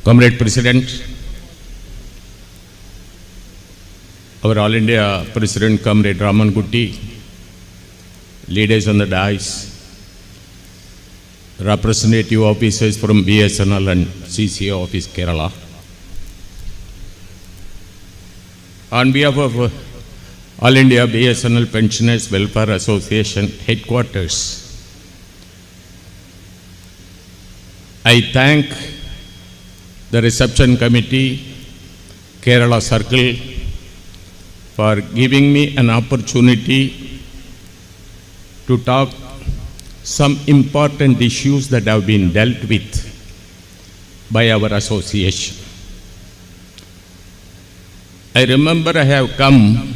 Comrade President, our All India President, Comrade Raman Gutti, leaders on the dais, representative officers from BSNL and CCA office Kerala. On behalf of All India BSNL Pensioners Welfare Association headquarters, I thank the reception committee, Kerala Circle, for giving me an opportunity to talk some important issues that have been dealt with by our association. I remember I have come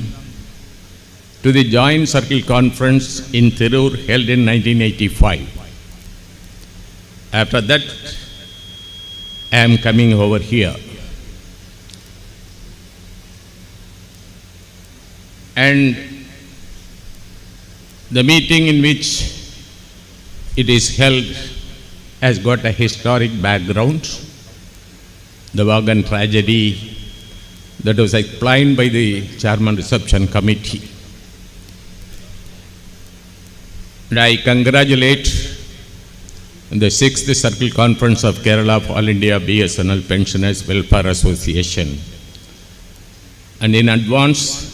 to the Joint Circle Conference in Tirur held in 1985. After that, I am coming over here. And the meeting in which it is held has got a historic background. The Wagon tragedy that was explained by the Chairman Reception Committee. And I congratulate the 6th Circle Conference of Kerala of All India BSNL Pensioners Welfare Association. And in advance,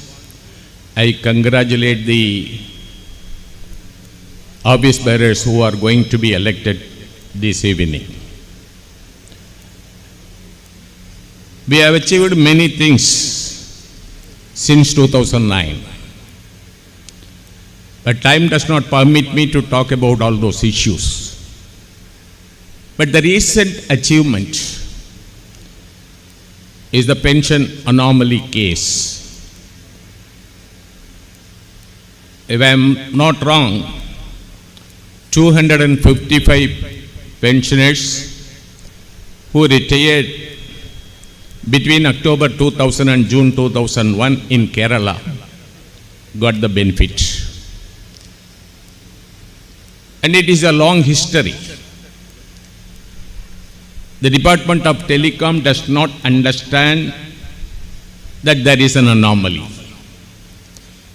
I congratulate the office bearers who are going to be elected this evening. We have achieved many things since 2009. But time does not permit me to talk about all those issues. But the recent achievement is the pension anomaly case. If I am not wrong, 255 pensioners who retired between October 2000 and June 2001 in Kerala got the benefit. And it is a long history. The Department of Telecom does not understand that there is an anomaly.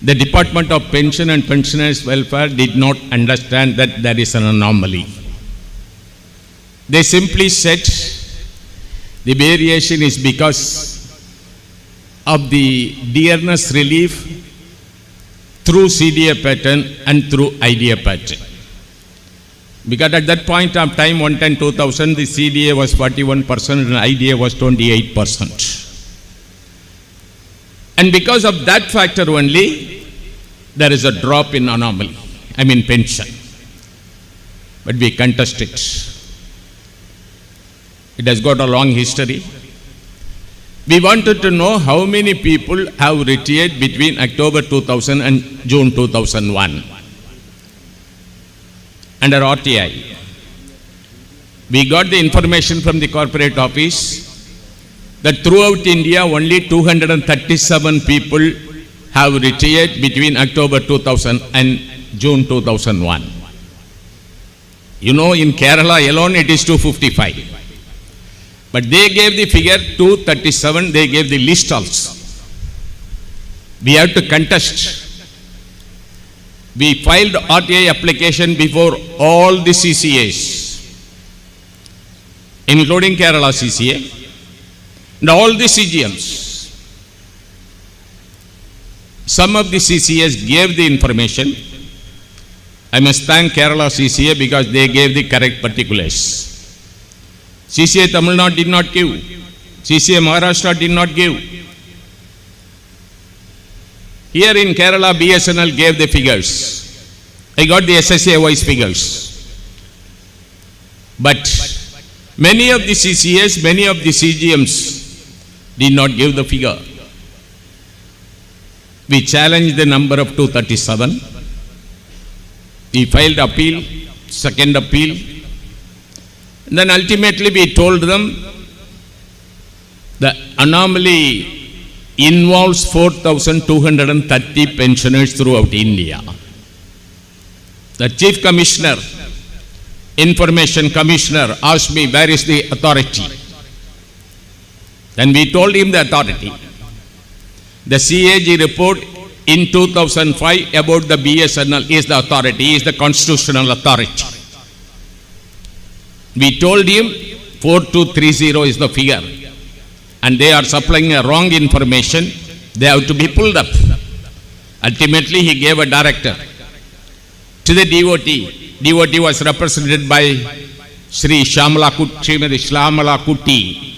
The Department of Pension and Pensioners Welfare did not understand that there is an anomaly. They simply said the variation is because of the dearness relief through CDA pattern and through IDA pattern. Because at that point of time, 110-2000, the CDA was 41% and IDA was 28%. And because of that factor only, there is a drop in anomaly, pension. But we contest it. It has got a long history. We wanted to know how many people have retired between October 2000 and June 2001. Under RTI. We got the information from the corporate office that throughout India only 237 people have retired between October 2000 and June 2001. You know, in Kerala alone it is 255. But they gave the figure 237, they gave the list also. We have to contest. We filed RTI application before all the CCAs, including Kerala CCA, and all the CGMs. Some of the CCAs gave the information. I must thank Kerala CCA because they gave the correct particulars. CCA Tamil Nadu did not give. CCA Maharashtra did not give. Here in Kerala, BSNL gave the figures. I got the SSA wise figures. But many of the CCAs, many of the CGMs did not give the figure. We challenged the number of 237. We filed appeal, second appeal. And then ultimately we told them the anomaly involves 4,230 pensioners throughout India. The Chief Commissioner, Information Commissioner asked me, where is the authority? Then we told him the authority. The CAG report in 2005 about the BSNL is the authority, is the constitutional authority. We told him 4230 is the figure, and they are supplying a wrong information. They have to be pulled up. Ultimately, he gave a director to the DOT. DOT was represented by Sri Shyamala Kuti,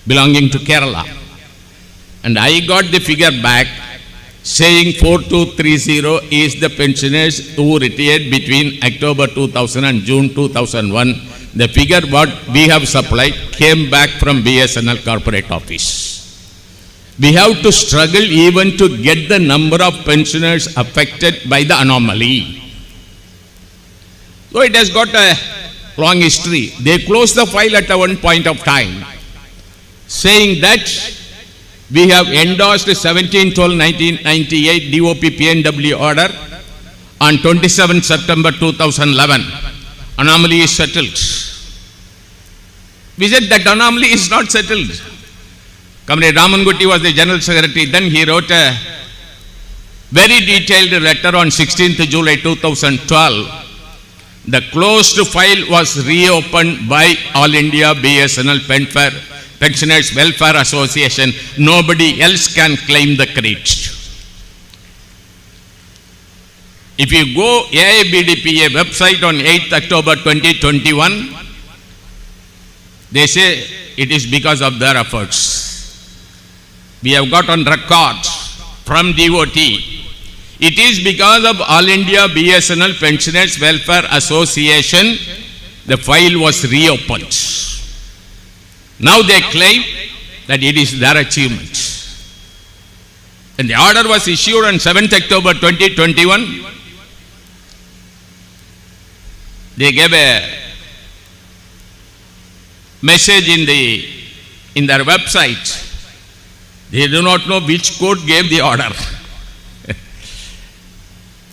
belonging to Kerala. And I got the figure back saying 4230 is the pensioners who retired between October 2000 and June 2001. The figure what we have supplied came back from BSNL corporate office. We have to struggle even to get the number of pensioners affected by the anomaly. So it has got a long history. They closed the file at one point of time, saying that we have endorsed 17/12/1998 DOP PNW order on 27 September 2011. Anomaly is settled. We said that anomaly is not settled. Comrade Ramangutti was the General Secretary. Then he wrote a very detailed letter on 16th July 2012. The closed file was reopened by All India BSNL Pensioners Welfare Association. Nobody else can claim the credit. If you go AIBDPA website on 8th October 2021, they say it is because of their efforts. We have got on record from DOT. It is because of All India BSNL Pensioners Welfare Association the file was reopened. Now they claim that it is their achievement. And the order was issued on 7th October 2021. They gave a message in their website. They do not know which court gave the order.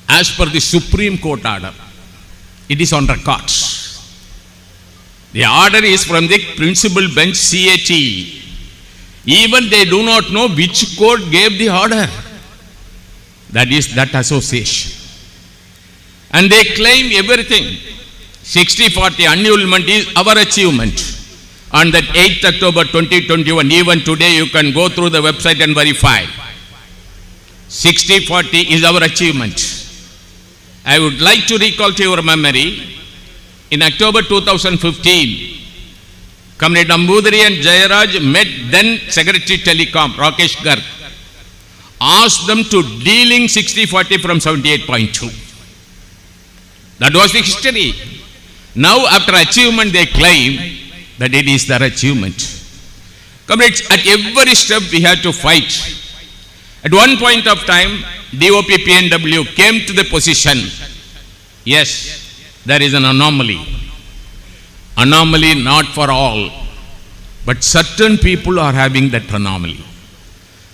As per the Supreme Court order, it is on record. The order is from the principal bench CAT. Even they do not know which court gave the order. That is that association. And they claim everything. 60/40 annulment is our achievement. On that 8th October 2021, even today you can go through the website and verify. 60/40 is our achievement. I would like to recall to your memory, in October 2015, Comrade Nambudiri and Jayaraj met then Secretary Telecom, Rakesh Garg, asked them to dealing 60/40 from 78.2. That was the history. Now after achievement they claim that it is their achievement. Comrades, at every step we had to fight. At one point of time, DOP PNW came to the position, yes, there is an anomaly. Anomaly not for all, but certain people are having that anomaly.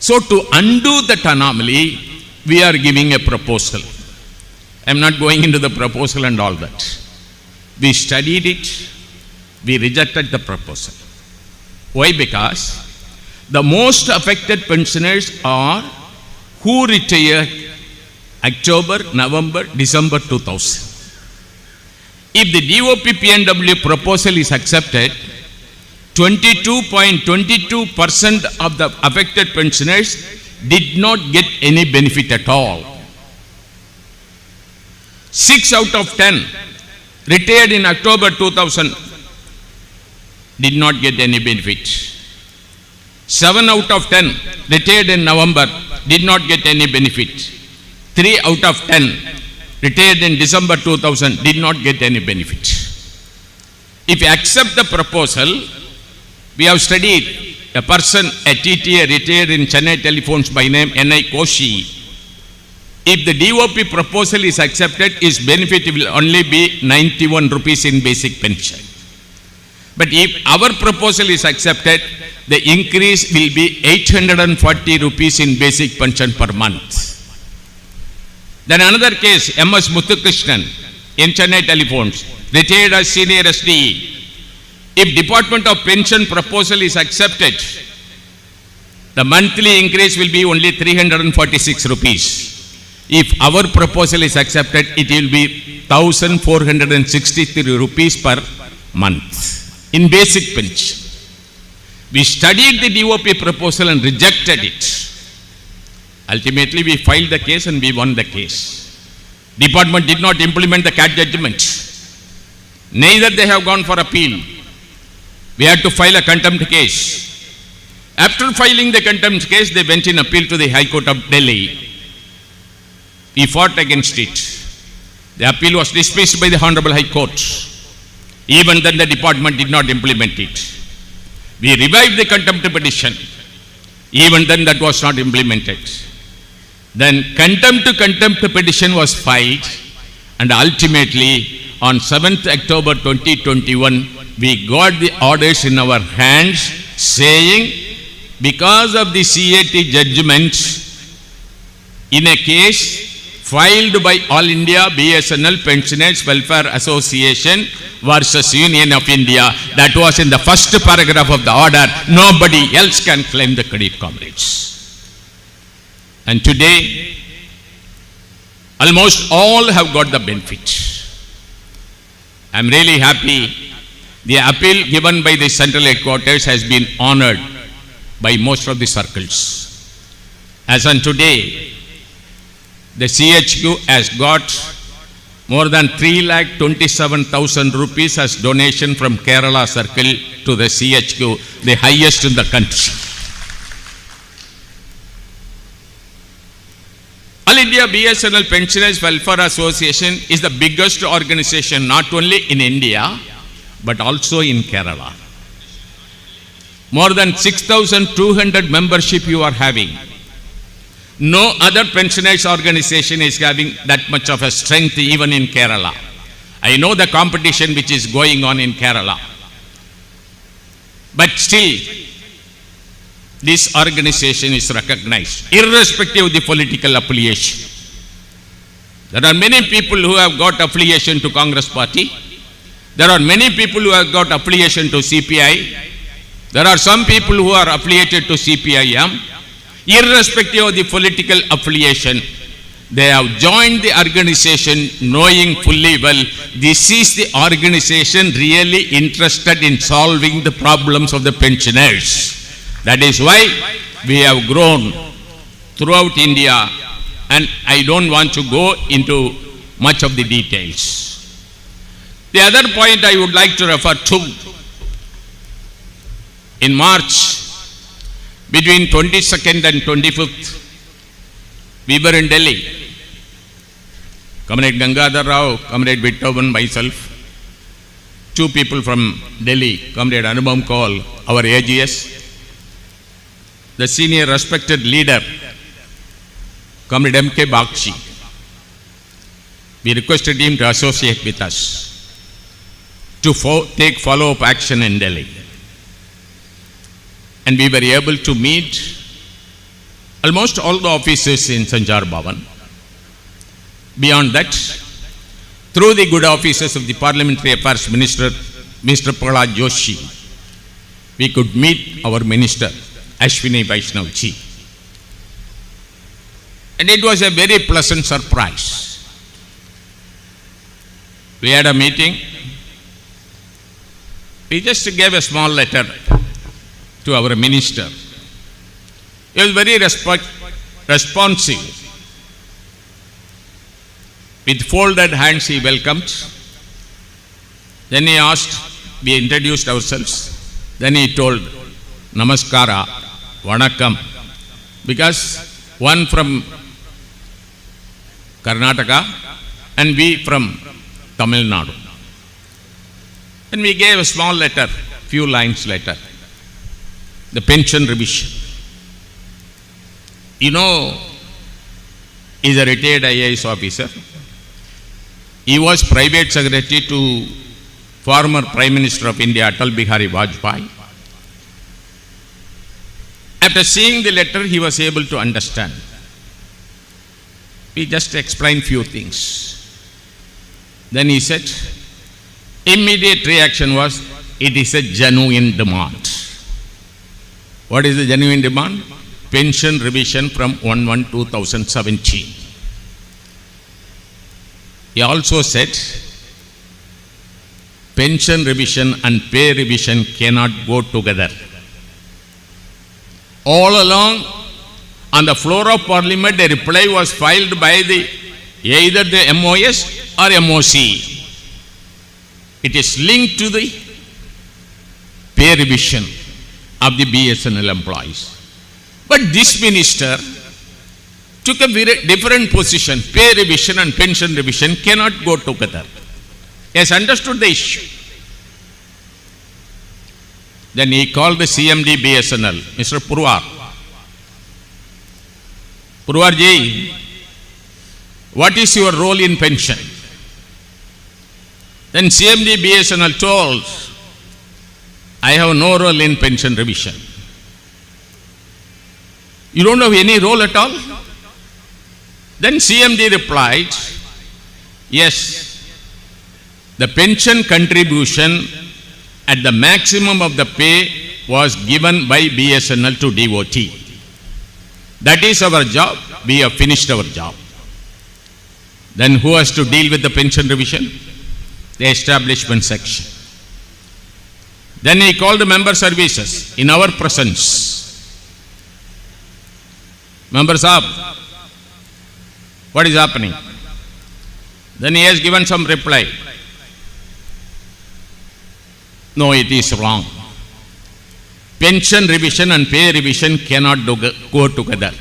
So to undo that anomaly, we are giving a proposal. I am not going into the proposal and all that. We studied it. We rejected the proposal. Why? Because the most affected pensioners are who retired October, November, December 2000. If the DOP PNW proposal is accepted, 22.22% of the affected pensioners did not get any benefit at all. 6 out of 10 retired in October 2000 did not get any benefit. 7 out of 10 retired in November did not get any benefit. 3 out of 10 retired in December 2000 did not get any benefit. If you accept the proposal, we have studied a person, a TTA retired in Chennai Telephones by name N.I. Koshi. If the DOP proposal is accepted, his benefit will only be 91 rupees in basic pension. But if our proposal is accepted, the increase will be 840 rupees in basic pension per month. Then another case, M.S. Muthukrishnan in Chennai Telephones, retired as senior SDE. If Department of Pension proposal is accepted, The monthly increase will be only 346 rupees. If our proposal is accepted, it will be 1,463 rupees per month in basic pension. We studied the DOP proposal and rejected it. Ultimately, we filed the case and we won the case. Department did not implement the CAT judgment. Neither they have gone for appeal. We had to file a contempt case. After filing the contempt case, they went in appeal to the High Court of Delhi. We fought against it. The appeal was dismissed by the Honorable High Court. Even then, the department did not implement it. We revived the contempt petition. Even then, that was not implemented. Then contempt petition was filed, and ultimately on 7th October 2021, we got the orders in our hands saying, because of the CAT judgment in a case filed by All India BSNL Pensioners Welfare Association versus Union of India, that was in the first paragraph of the order, nobody else can claim the credit, comrades. And today, almost all have got the benefit. I am really happy. The appeal given by the central headquarters has been honored by most of the circles. As on today, the CHQ has got more than 3,27,000 rupees as donation from Kerala circle to the CHQ, the highest in the country. All India BSNL Pensioners Welfare Association is the biggest organization not only in India but also in Kerala. More than 6,200 membership you are having. No other pensioners organization is having that much of a strength even in Kerala. I know the competition which is going on in Kerala. But still, this organization is recognized, irrespective of the political affiliation. There are many people who have got affiliation to Congress party. There are many people who have got affiliation to CPI. There are some people who are affiliated to CPIM. Irrespective of the political affiliation, they have joined the organization knowing fully well this is the organization really interested in solving the problems of the pensioners. That is why we have grown throughout India, and I don't want to go into much of the details. The other point I would like to refer to, in March, between 22nd and 25th, we were in Delhi. Comrade Gangadhar Rao, Comrade Vittovan, myself, two people from Delhi, Comrade Anubhav Kaul, our AGS, the senior respected leader, Comrade M.K. Bakshi. We requested him to associate with us to take follow-up action in Delhi. And we were able to meet almost all the officers in Sanjar Bhavan. Beyond that, through the good offices of the Parliamentary Affairs Minister, Mr. Prahlad Joshi, we could meet our Minister, Ashwini Vaishnav Ji. And it was a very pleasant surprise. We had a meeting. We just gave a small letter to our minister. He was very responsive. With folded hands he welcomed. Then he asked, we introduced ourselves. Then he told, Namaskara, Vanakkam. Because one from Karnataka and we from Tamil Nadu. And we gave a small letter, few lines later. The pension revision. You know, he is a retired IAS officer. He was private secretary to former Prime Minister of India, Atal Bihari Vajpayee. After seeing the letter, he was able to understand. We just explained few things. Then he said, immediate reaction was, it is a genuine demand. What is the genuine demand? pension revision from 1/1/2017. He also said pension revision and pay revision cannot go together. All along on the floor of Parliament, a reply was filed by either the MOS or MOC. It is linked to the pay revision of the BSNL employees. But this minister took a very different position. Pay revision and pension revision cannot go together. He has understood the issue. Then he called the CMD BSNL, Mr. Purwar. Purwar ji, what is your role in pension? Then CMD BSNL told, I have no role in pension revision. You don't have any role at all? Then CMD replied, yes, the pension contribution at the maximum of the pay was given by BSNL to DOT. That is our job. We have finished our job. Then who has to deal with the pension revision? The establishment section. Then he called the member services in our presence. Members up. What is happening? Then he has given some reply. No, it is wrong. Pension revision and pay revision cannot go together.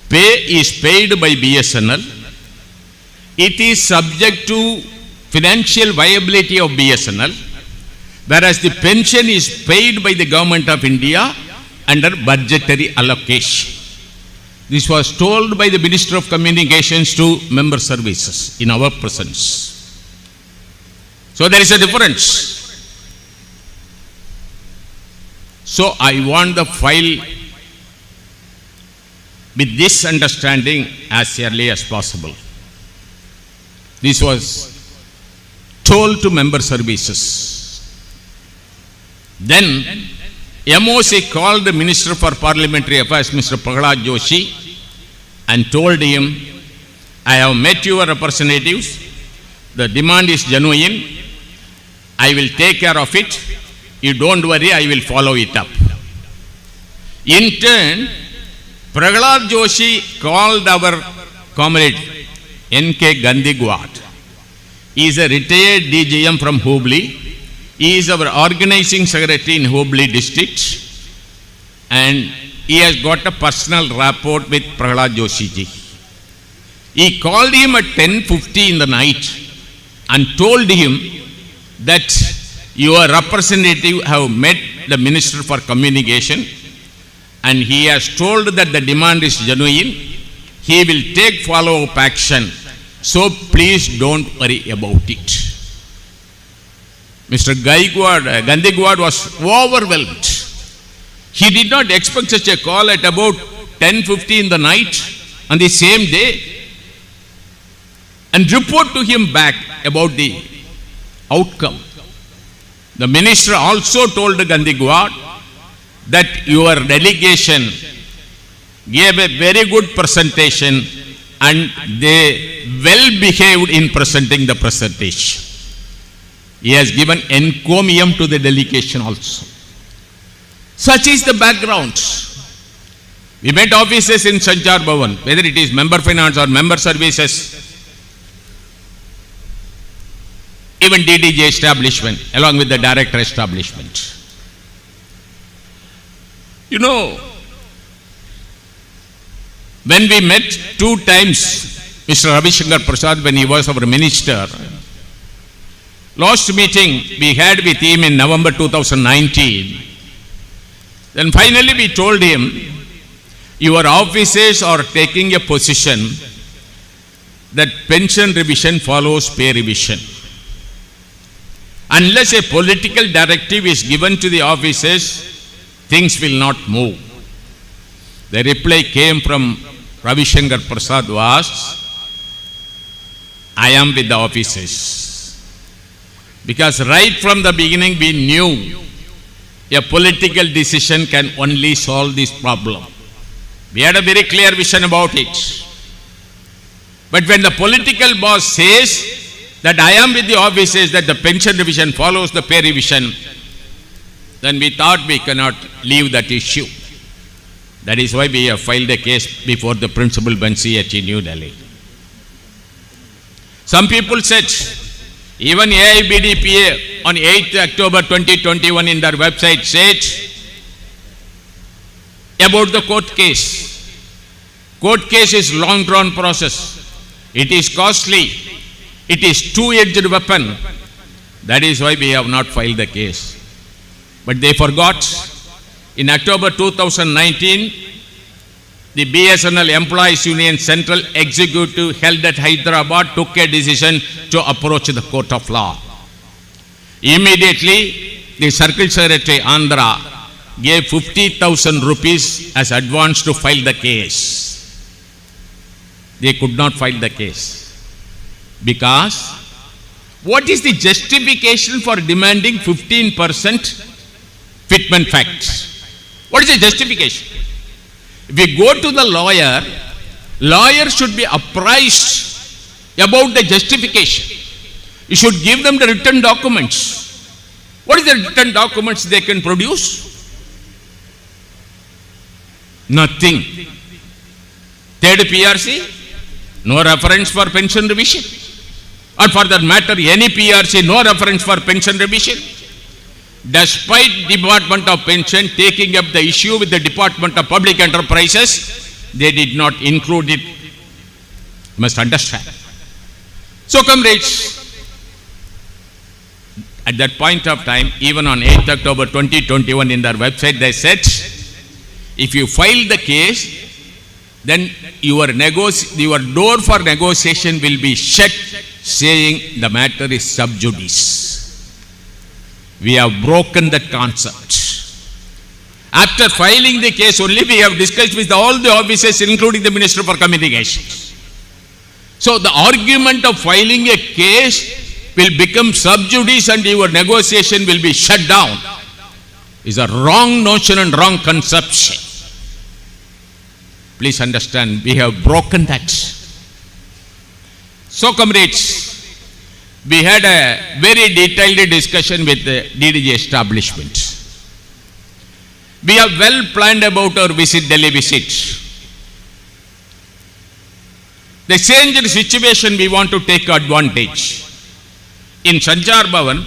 Pay is paid by BSNL. It is subject to financial viability of BSNL, whereas the pension is paid by the government of India under budgetary allocation. This was told by the Minister of Communications to member services in our presence. So there is a difference. So I want the file with this understanding as early as possible. This was told to member services. Then MOC called the Minister for Parliamentary Affairs, Mr. Prahlad Joshi, and told him, I have met your representatives. The demand is genuine. I will take care of it. You don't worry, I will follow it up. In turn, Prahlad Joshi called our comrade N.K. Gandigwad. He is a retired DGM from Hubli. He is our organizing secretary in Hubli district, and he has got a personal rapport with Prahlad Joshi ji. He called him at 10:50 in the night and told him that your representative have met the Minister for Communication, and he has told that the demand is genuine. He will take follow-up action. So please don't worry about it. Mr. Gandigwad was overwhelmed. He did not expect such a call at about 10:50 in the night on the same day, and report to him back about the outcome. The minister also told Gandigwad that your delegation gave a very good presentation and they well behaved in presenting the presentation. He has given encomium to the delegation also. Such is the background. We met officers in Sanchar Bhavan, whether it is member finance or member services, even DDJ establishment, along with the director establishment. You know, when we met 2 times, Mr. Ravi Shankar Prasad, when he was our minister, last meeting we had with him in November 2019, then finally we told him, your officers are taking a position that pension revision follows pay revision. Unless a political directive is given to the officers, things will not move. The reply came from Ravi Shankar Prasad was, I am with the officers. Because right from the beginning we knew A political decision can only solve this problem. We had a very clear vision about it. But when the political boss says that I am with the officers that the pension revision follows the pay revision, then we thought we cannot leave that issue. That is why we have filed a case before the principal bench at New Delhi. Some people said, even AIBDPA on 8th October 2021 in their website said about the court case. Court case is long drawn process. It is costly. It is two-edged weapon. That is why we have not filed the case. But they forgot. In October 2019, the BSNL Employees Union Central Executive held at Hyderabad took a decision to approach the court of law. Immediately, the Circle Secretary Andhra gave 50,000 rupees as advance to file the case. They could not file the case. Because what is the justification for demanding 15% fitment facts? What is the justification? If we go to the lawyer should be apprised about the justification. You should give them the written documents. What is the written documents they can produce? Nothing. Third PRC, no reference for pension revision. Or for that matter, any PRC, no reference for pension revision. Despite Department of Pension taking up the issue with the Department of Public Enterprises, they did not include it. You must understand. So, comrades, at that point of time, even on 8th October 2021 in their website, they said, if you file the case, then your door for negotiation will be shut, saying the matter is sub judice. We have broken that concept. After filing the case only, we have discussed with all the officers, including the Minister for Communications. So the argument of filing a case will become sub judice and your negotiation will be shut down is a wrong notion and wrong conception. Please understand, we have broken that. So, comrades, we had a very detailed discussion with the DDG establishment. We have well planned about our Delhi visit. The changed situation we want to take advantage. In Sanchar Bhavan,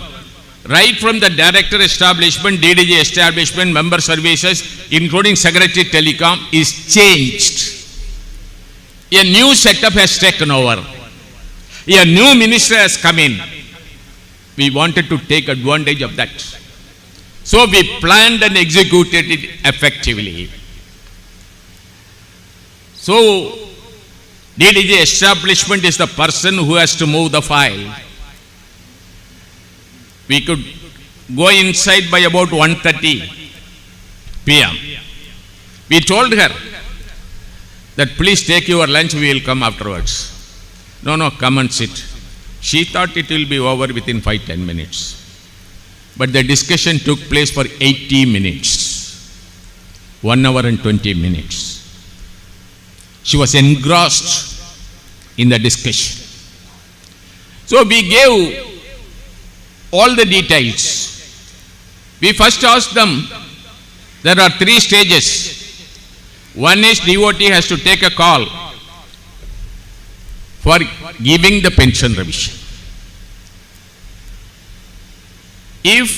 right from the director establishment, DDG establishment, member services, including Secretary Telecom, is changed. A new setup has taken over. A new minister has come in. We wanted to take advantage of that. So we planned and executed it effectively. So DDG establishment is the person who has to move the file. We could go inside by about 1:30 p.m. We told her that please take your lunch, we will come afterwards. No, come and sit. She thought it will be over within 5-10 minutes. But the discussion took place for 80 minutes. 1 hour and 20 minutes. She was engrossed in the discussion. So we gave all the details. We first asked them, there are 3 stages. One is DOT has to take a call for giving the pension revision. If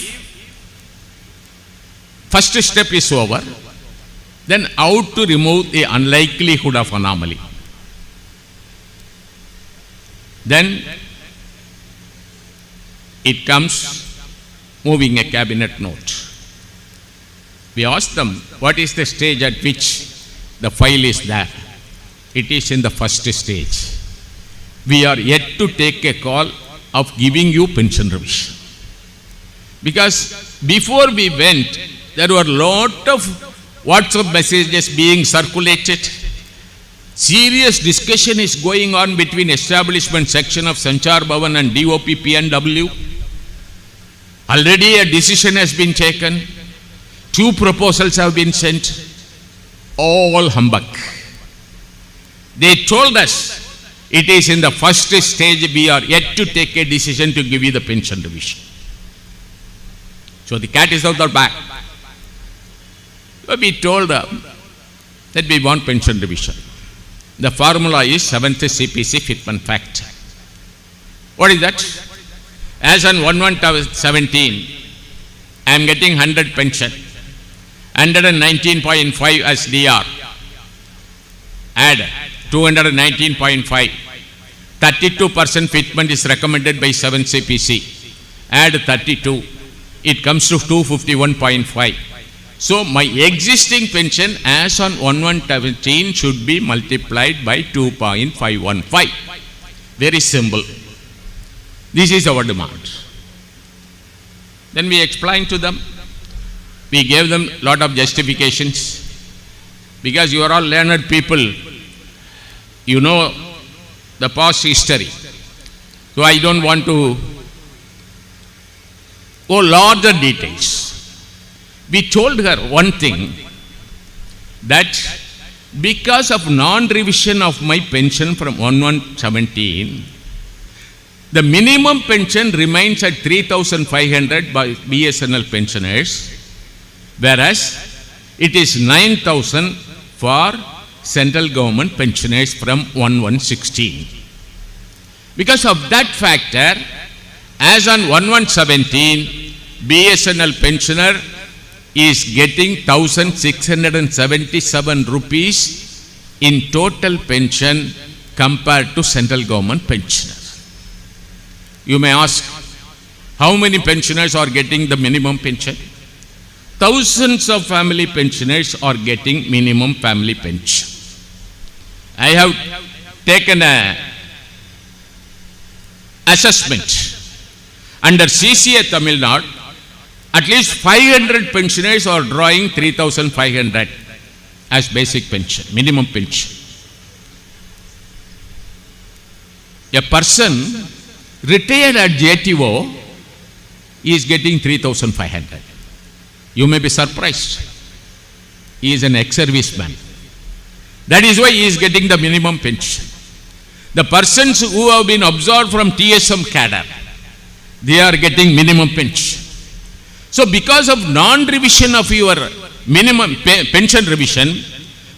first step is over, then how to remove the unlikelihood of anomaly. Then it comes moving a cabinet note. We asked them, what is the stage at which the file is there? It is in the first stage. We are yet to take a call of giving you pension revision. Because before we went, there were a lot of WhatsApp messages being circulated. Serious discussion is going on between establishment section of Sanchar Bhavan and DOP PNW. Already a decision has been taken. 2 proposals have been sent. All humbug. They told us it is in the first stage, we are yet to take a decision to give you the pension revision. So the cat is out of the bag. So we told them that we want pension revision. The formula is 7th CPC fitment factor. What is that? As on 1/1/17, I am getting 100 pension, 119.5 as DR. Add 219.5. 32% fitment is recommended by 7 CPC. Add 32. It comes to 251.5. So my existing pension as on 1/1/17 should be multiplied by 2.515. Very simple. This is our demand. Then we explained to them. We gave them a lot of justifications. Because you are all learned people. You know the past history. So I don't want to go larger details. We told her one thing, that because of non-revision of my pension from 1/1/17, the minimum pension remains at 3,500 by BSNL pensioners, whereas it is 9,000 for central government pensioners from 1/1/16. Because of that factor, as on 1/1/17, BSNL pensioner is getting 1,677 rupees in total pension compared to central government pensioner. You may ask, how many pensioners are getting the minimum pension? Thousands of family pensioners are getting minimum family pension. I have taken a assessment. Under CCA Tamil Nadu, at least 500 pensioners are drawing 3,500 as basic pension, minimum pension. A person retired at JTO is getting 3,500. You may be surprised. He is an ex-serviceman. That is why he is getting the minimum pension. The persons who have been absorbed from TSM cadre, they are getting minimum pension. So because of non-revision of your minimum pension revision,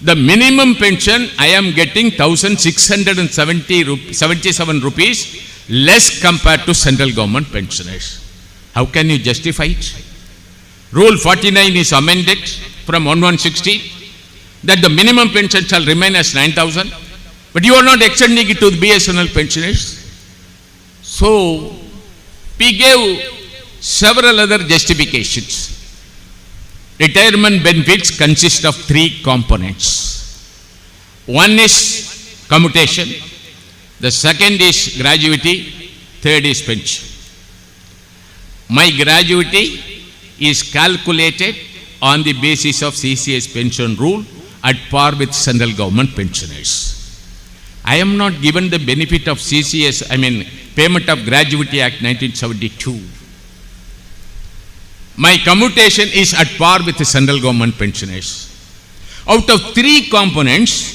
the minimum pension I am getting 1,677 rupees less compared to central government pensioners. How can you justify it? Rule 49 is amended from 1/1/16 that the minimum pension shall remain as 9,000, but you are not extending it to the BSNL pensioners. So we gave several other justifications. Retirement benefits consist of 3 components. One is commutation, the second is gratuity, third is pension. My gratuity is calculated on the basis of CCS pension rule at par with central government pensioners. I am not given the benefit of CCS, Payment of Gratuity Act 1972. My commutation is at par with the central government pensioners. Out of 3 components,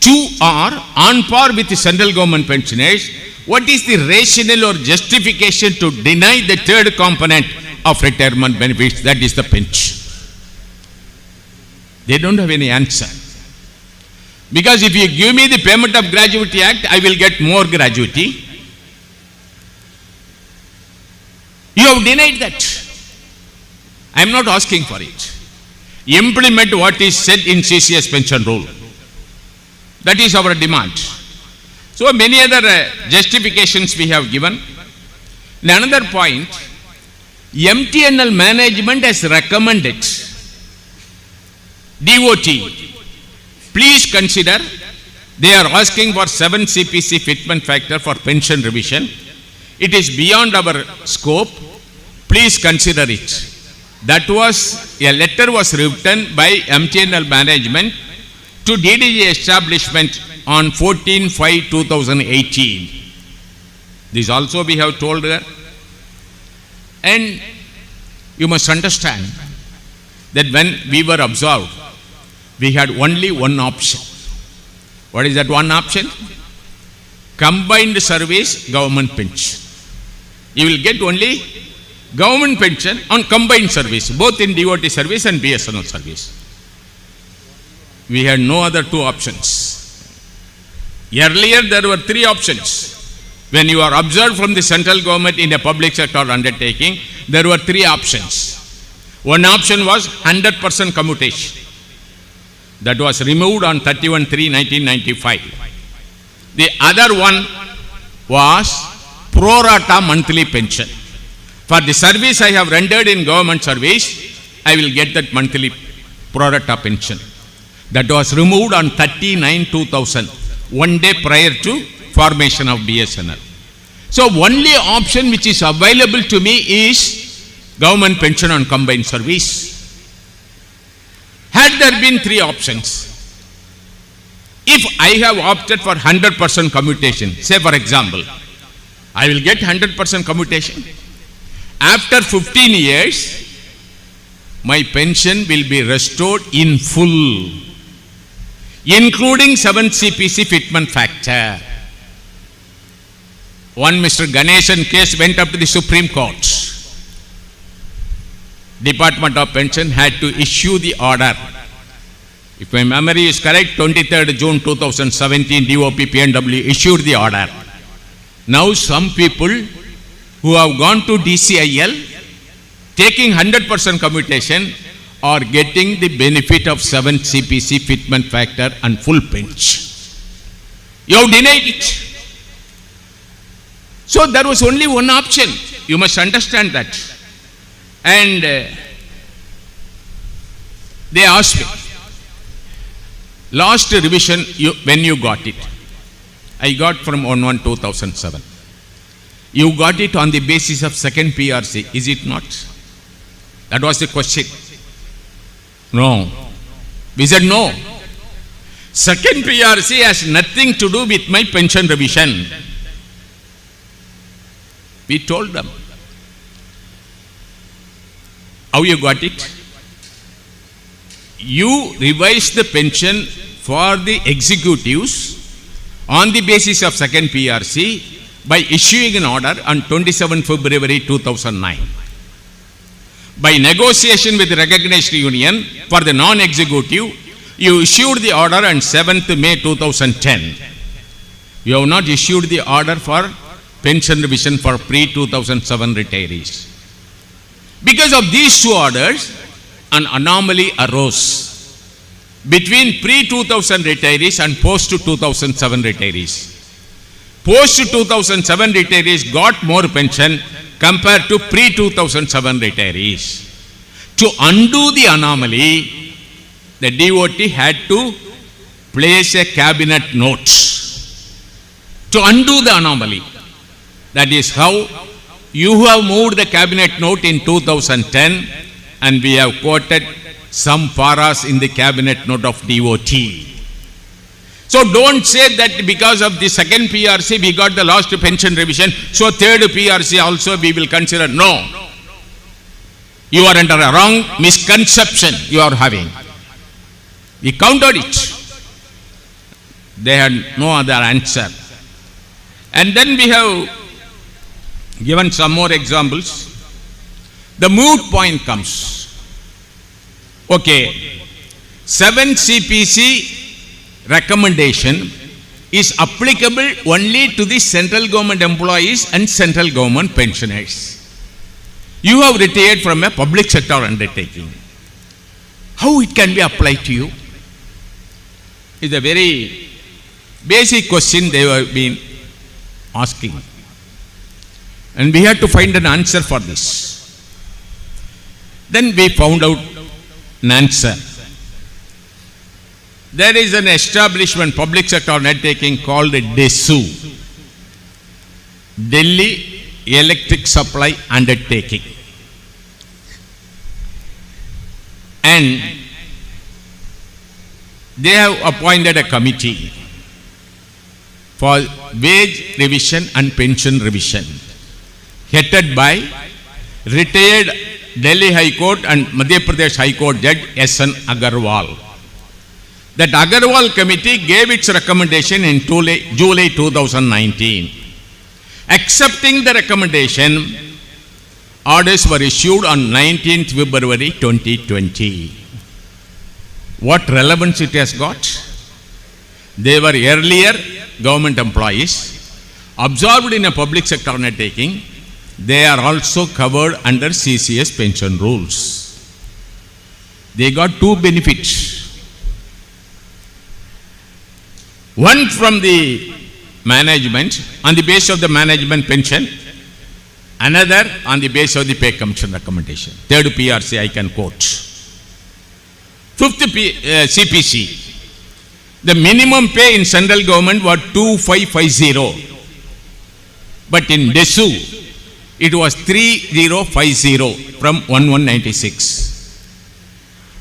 2 are on par with the central government pensioners. What is the rationale or justification to deny the third component of retirement benefits, that is the pension? They don't have any answer. Because if you give me the Payment of Gratuity Act, I will get more gratuity. You have denied that. I am not asking for it. Implement what is said in CCS pension rule. That is our demand. So many other justifications we have given. And another point, MTNL management has recommended DOT, please consider, they are asking for 7 CPC fitment factor for pension revision. It is beyond our scope. Please consider it. That was, a letter was written by MTNL management to DDG establishment on 14/5/2018. This also we have told her. And you must understand, that when we were observed, we had only one option. What is that one option? Combined service government pension. You will get only government pension on combined service, both in DOT service and BSNL service. We had no other two options. Earlier there were three options. When you are observed from the central government in a public sector undertaking, there were three options. One option was 100% commutation. That was removed on 31/3/1995. The other one was pro rata monthly pension. For the service I have rendered in government service, I will get that monthly pro rata pension. That was removed on 30/9/2000, one day prior to formation of BSNL. So only option which is available to me is government pension on combined service. Had there been three options, if I have opted for 100% commutation, say for example, I will get 100% commutation. After 15 years, my pension will be restored in full, including 7th CPC fitment factor. One Mr. Ganeshan case went up to the Supreme Court. Department of Pension had to issue the order. If my memory is correct, 23rd June 2017, DOP PNW issued the order. Now some people who have gone to DCIL, taking 100% commutation, are getting the benefit of 7th CPC fitment factor and full pension. You have denied it. So there was only one option. You must understand that. And they asked me, last revision, when you got it? I got from 1/1/2007. You got it on the basis of second PRC, is it not? That was the question. No. We said no. Second PRC has nothing to do with my pension revision. We told them. How you got it? You revised the pension for the executives on the basis of second PRC by issuing an order on 27 February 2009. By negotiation with the recognized union for the non-executive, you issued the order on 7th May 2010. You have not issued the order for pension revision for pre-2007 retirees. Because of these two orders, an anomaly arose between pre-2000 retirees and post-2007 retirees. Post-2007 retirees got more pension compared to pre-2007 retirees. To undo the anomaly, the DOT had to place a cabinet note to undo the anomaly. That is how you have moved the cabinet note in 2010, and we have quoted some paras in the cabinet note of DOT. So don't say that because of the second PRC we got the last pension revision, so third PRC also we will consider. No. You are under a wrong misconception you are having. We countered it. They had no other answer. And then we have given some more examples. The moot point comes. Okay, 7th CPC recommendation is applicable only to the central government employees and central government pensioners. You have retired from a public sector undertaking. How it can be applied to you? It's a very basic question they have been asking. And we had to find an answer for this. Then we found out an answer. There is an establishment, public sector undertaking called DESU, Delhi Electric Supply Undertaking. And they have appointed a committee for wage revision and pension revision, headed by retired Delhi High Court and Madhya Pradesh High Court Judge S.N. Agarwal. That Agarwal committee gave its recommendation in July 2019. Accepting the recommendation, orders were issued on 19th February 2020. What relevance it has got? They were earlier government employees, absorbed in a public sector undertaking. They are also covered under CCS pension rules. They got two benefits. One from the management, on the basis of the management pension, another on the basis of the pay commission recommendation. Third PRC I can quote. Fifth CPC. The minimum pay in central government was 2550. But in DESU, it was 3050 from 1196.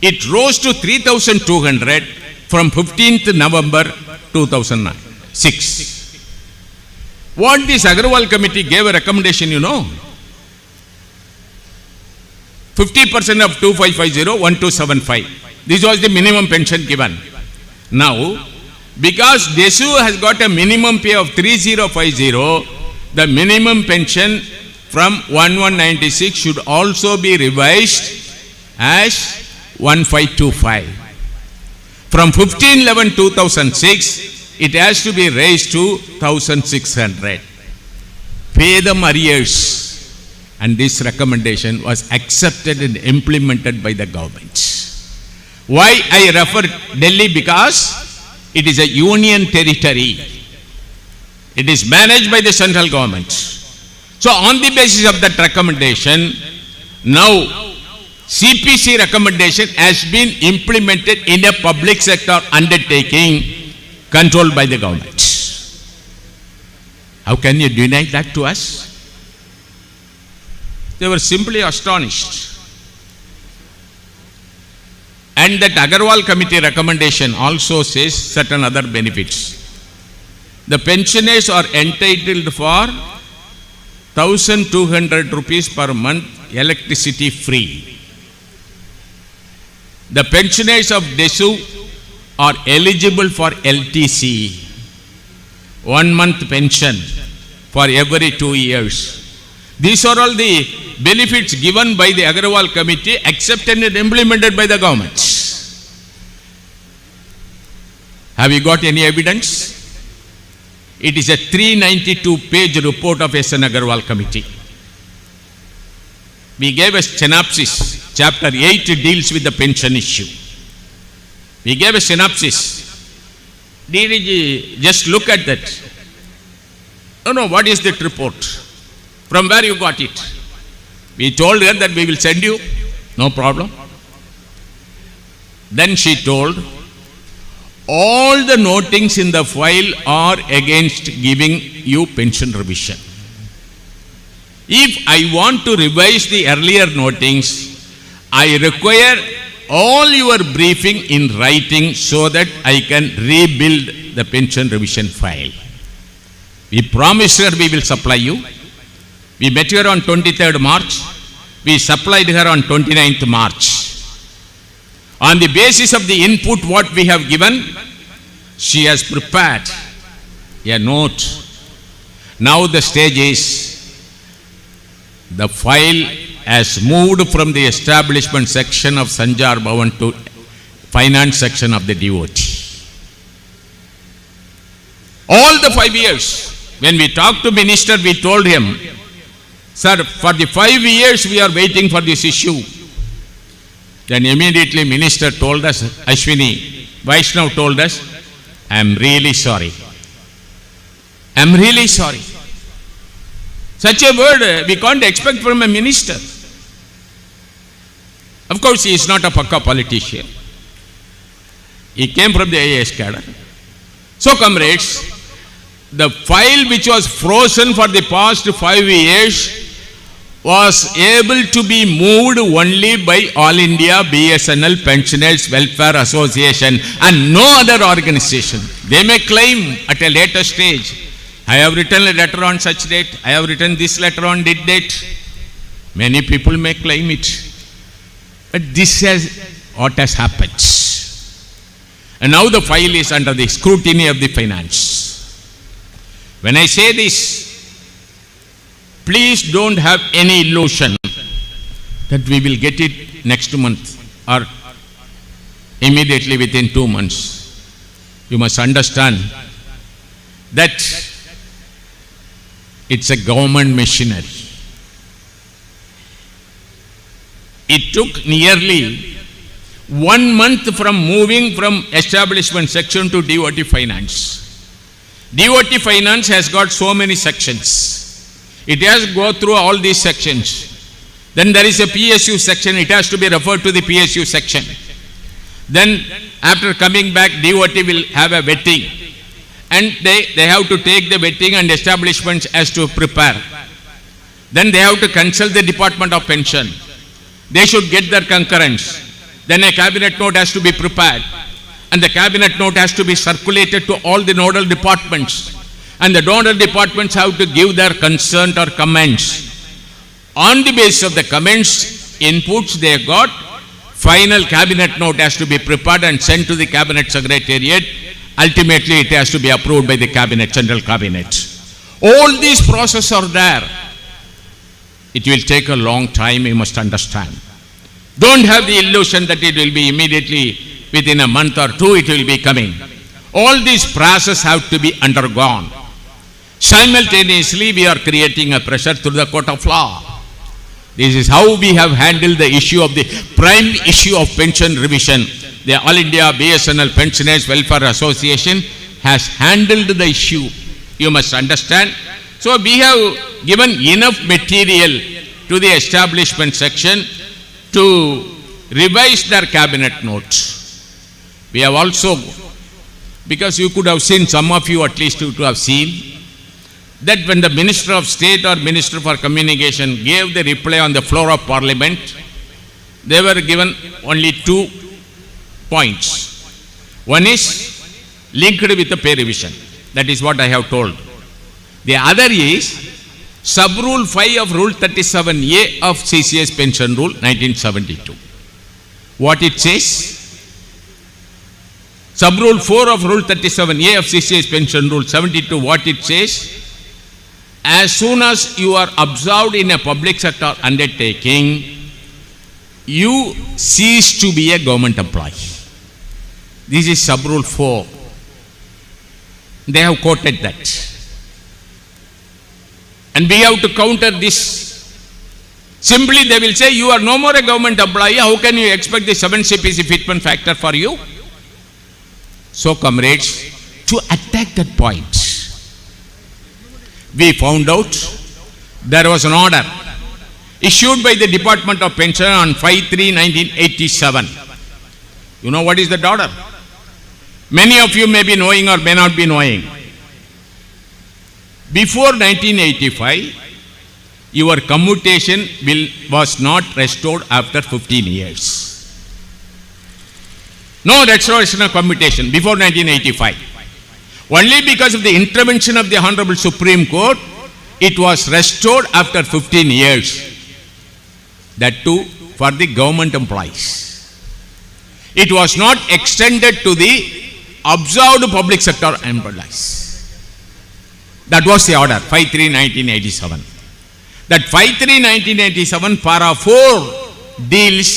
It rose to 3200 from 15th November 2006. What this Agarwal committee gave a recommendation, 50% of 2550, 1275. This was the minimum pension given. Now, because DESU has got a minimum pay of 3050, the minimum pension from 1196 should also be revised as 1525. From 15/11/2006, it has to be raised to 1600. Pay them arrears. And this recommendation was accepted and implemented by the government. Why I refer Delhi? Because it is a union territory. It is managed by the central government. So on the basis of that recommendation, now CPC recommendation has been implemented in a public sector undertaking controlled by the government. How can you deny that to us? They were simply astonished. And that Agarwal committee recommendation also says certain other benefits. The pensioners are entitled for 1200 rupees per month electricity free. The pensioners of DESU are eligible for LTC, 1 month pension for every 2 years. These are all the benefits given by the Agarwal committee, accepted and implemented by the government. Have you got any evidence? It is a 392-page report of S.N. Agarwal committee. We gave a synopsis. Chapter 8 deals with the pension issue. We gave a synopsis. DDG, just look at that. No, what is that report? From where you got it? We told her that we will send you. No problem. Then she told, all the notings in the file are against giving you pension revision. If I want to revise the earlier notings, I require all your briefing in writing so that I can rebuild the pension revision file. We promised her we will supply you. We met her on 23rd March. We supplied her on 29th March. On the basis of the input what we have given, she has prepared a note. Now the stage is, the file has moved from the establishment section of Sanjar Bhavan to finance section of the DOT. All the 5 years, when we talked to minister, we told him, sir, for the 5 years we are waiting for this issue. Then immediately minister told us, Ashwini Vaishnav told us, I am really sorry. I am really sorry. Such a word we can't expect from a minister. Of course, he is not a pakka politician. He came from the IAS cadre. So, comrades, the file which was frozen for the past 5 years was able to be moved only by All India BSNL Pensioners Welfare Association and no other organization. They may claim at a later stage, I have written a letter on such date, I have written this letter on this date. Many people may claim it. But this is what has happened. And now the file is under the scrutiny of the finance. When I say this, please don't have any illusion that we will get it next month or immediately within 2 months. You must understand that it's a government machinery. It took nearly 1 month from moving from establishment section to DOT finance. DOT finance has got so many sections. It has to go through all these sections. Then there is a PSU section, it has to be referred to the PSU section. Then after coming back, DOT will have a vetting. And they have to take the vetting and establishments as to prepare. Then they have to consult the Department of Pension. They should get their concurrence. Then a cabinet note has to be prepared. And the cabinet note has to be circulated to all the nodal departments. And the nodal departments have to give their consent or comments. On the basis of the comments, inputs they got, final cabinet note has to be prepared and sent to the cabinet secretariat. Ultimately, it has to be approved by the cabinet, general cabinet. All these processes are there. It will take a long time, you must understand. Don't have the illusion that it will be immediately within a month or two, it will be coming. All these processes have to be undergone. Simultaneously, we are creating a pressure through the court of law. This is how we have handled the issue of the prime issue of pension revision. The All India BSNL Pensioners Welfare Association has handled the issue. You must understand. So we have given enough material to the establishment section to revise their cabinet notes. We have also, because you could have seen, some of you at least to have seen, that when the Minister of State or Minister for Communication gave the reply on the floor of Parliament, they were given only 2 points. One is linked with the pay revision. That is what I have told. The other is Sub-Rule 5 of Rule 37A of CCS Pension Rule 1972. What it says? Sub-Rule 4 of Rule 37A of CCS Pension Rule 72, what it says? As soon as you are observed in a public sector undertaking, you cease to be a government employee. This is Sub-Rule 4. They have quoted that. And we have to counter this. Simply they will say, you are no more a government employee, how can you expect the 7 CPC fitment factor for you? So comrades, to attack that point, we found out there was an order issued by the Department of Pension on 5/3/1987. You know what is that order? Many of you may be knowing or may not be knowing. Before 1985, your commutation was not restored after 15 years. No restoration of commutation before 1985. Only because of the intervention of the Honorable Supreme Court, it was restored after 15 years. That too for the government employees. It was not extended to the observed public sector employees. That was the order, 5/3/1987. That 5/3/1987 para 4 deals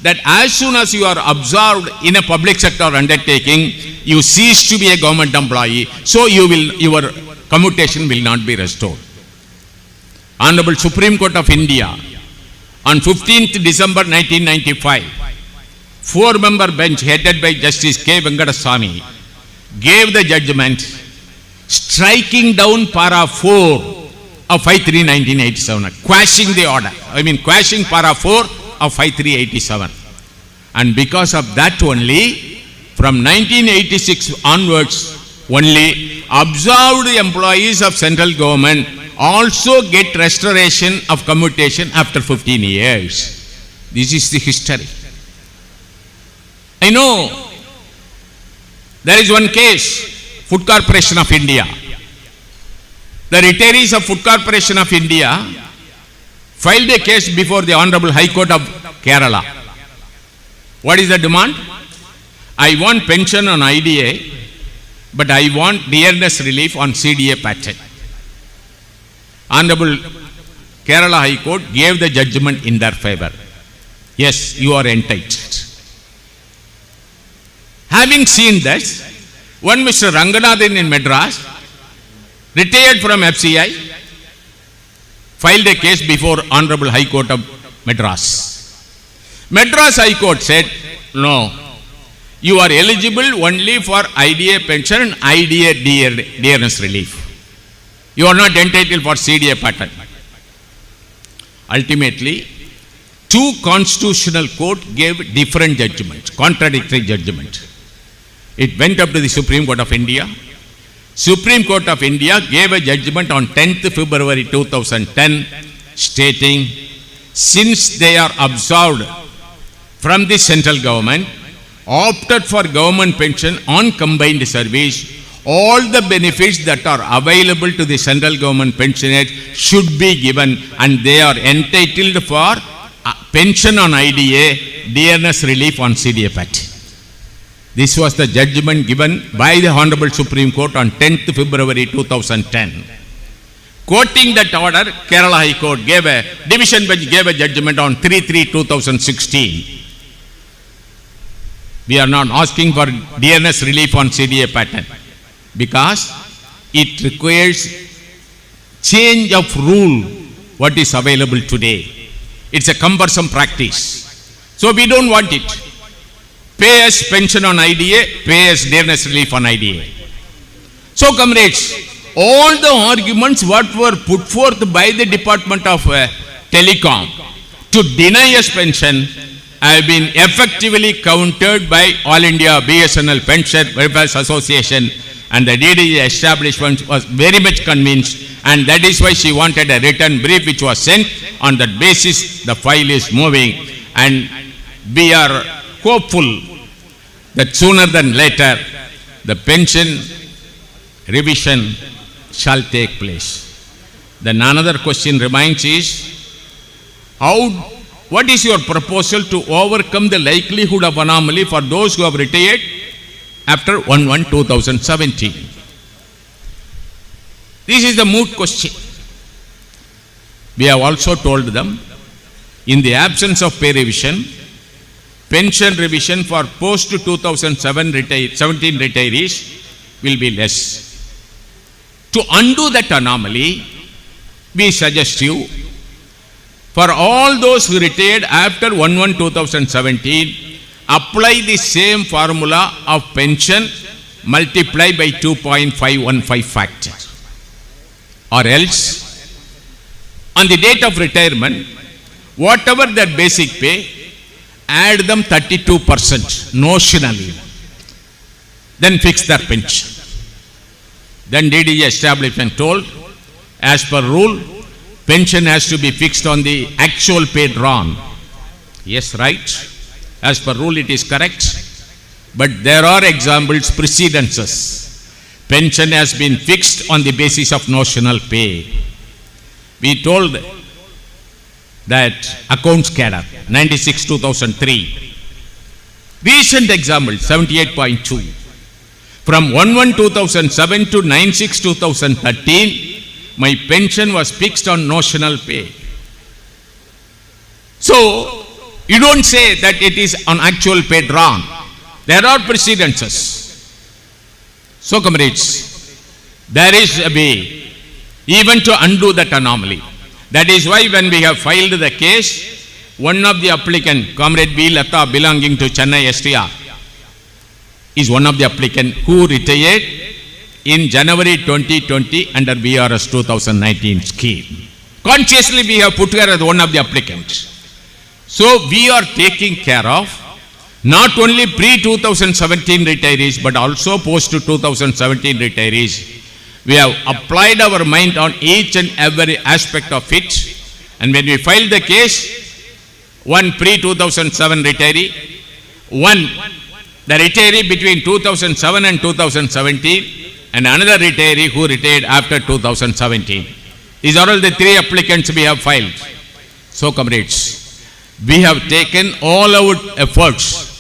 that as soon as you are observed in a public sector undertaking, you cease to be a government employee, so your commutation will not be restored. Honorable Supreme Court of India on 15th December 1995, 4-member bench headed by Justice K. Venkataswamy gave the judgment striking down para 4 of 5/3/1987, quashing the order. Quashing para 4 of 5/3/87. And because of that only, from 1986 onwards, only observed employees of central government also get restoration of commutation after 15 years. This is the history. I know there is one case, Food Corporation of India. The retirees of Food Corporation of India filed a case before the Honorable High Court of Kerala. What is the demand? I want pension on IDA, but I want dearness relief on CDA pattern. Honorable Kerala High Court gave the judgment in their favor. Yes, you are entitled. Having seen this, one Mr. Ranganathan in Madras, retired from FCI, filed a case before Honorable High Court of Madras. Madras High Court said, no, you are eligible only for IDA pension and IDA dearness relief. You are not entitled for CDA pattern. Ultimately, two constitutional courts gave different judgments, contradictory judgments. It went up to the Supreme Court of India. Supreme Court of India gave a judgment on 10th February 2010 stating, since they are absolved from the central government, opted for government pension on combined service, all the benefits that are available to the central government pensioners should be given, and they are entitled for pension on IDA, dearness relief on CDA pattern. This was the judgment given by the Honorable Supreme Court on 10th February 2010. Quoting that order, Kerala High Court gave a division bench gave a judgment on 3/3/2016. We are not asking for dearness relief on CDA pattern because it requires change of rule what is available today. It's a cumbersome practice. So we don't want it. Pay us pension on IDA, pay us dearness relief on IDA. So comrades, all the arguments what were put forth by the Department of Telecom to deny us pension have been effectively countered by All India BSNL Pension Welfare Association, and the DDG establishment was very much convinced, and that is why she wanted a written brief which was sent. On that basis, the file is moving, and we are hopeful that sooner than later the pension revision shall take place. Then another question remains is, what is your proposal to overcome the likelihood of anomaly for those who have retired after 1/1/2017? This is the moot question. We have also told them, in the absence of pay revision, pension revision for post-2017 retirees will be less. To undo that anomaly, we suggest you, for all those who retired after 1/1/2017, apply the same formula of pension multiplied by 2.515 factor. Or else, on the date of retirement, whatever their basic pay, add them 32% notionally, then fix their pension. Then DDG establishment told, as per rule, pension has to be fixed on the actual pay drawn. Yes, right. As per rule, it is correct. But there are examples, precedences. Pension has been fixed on the basis of notional pay. We told that accounts cadre, 96/2003. Recent example, 78.2. From 1/1/2007 to 9/6/2013, my pension was fixed on notional pay. So, you don't say that it is on actual pay drawn. There are precedences. So, comrades, there is a way even to undo that anomaly. That is why when we have filed the case, one of the applicant, Comrade B. Lata, belonging to Chennai STR, is one of the applicant who retired in January 2020 under VRS 2019 scheme. Consciously we have put her as one of the applicants. So we are taking care of not only pre-2017 retirees but also post-2017 retirees. We have applied our mind on each and every aspect of it, and when we filed the case, one pre-2007 retiree, one the retiree between 2007 and 2017, and another retiree who retired after 2017. These are all the three applicants we have filed. So, comrades, we have taken all our efforts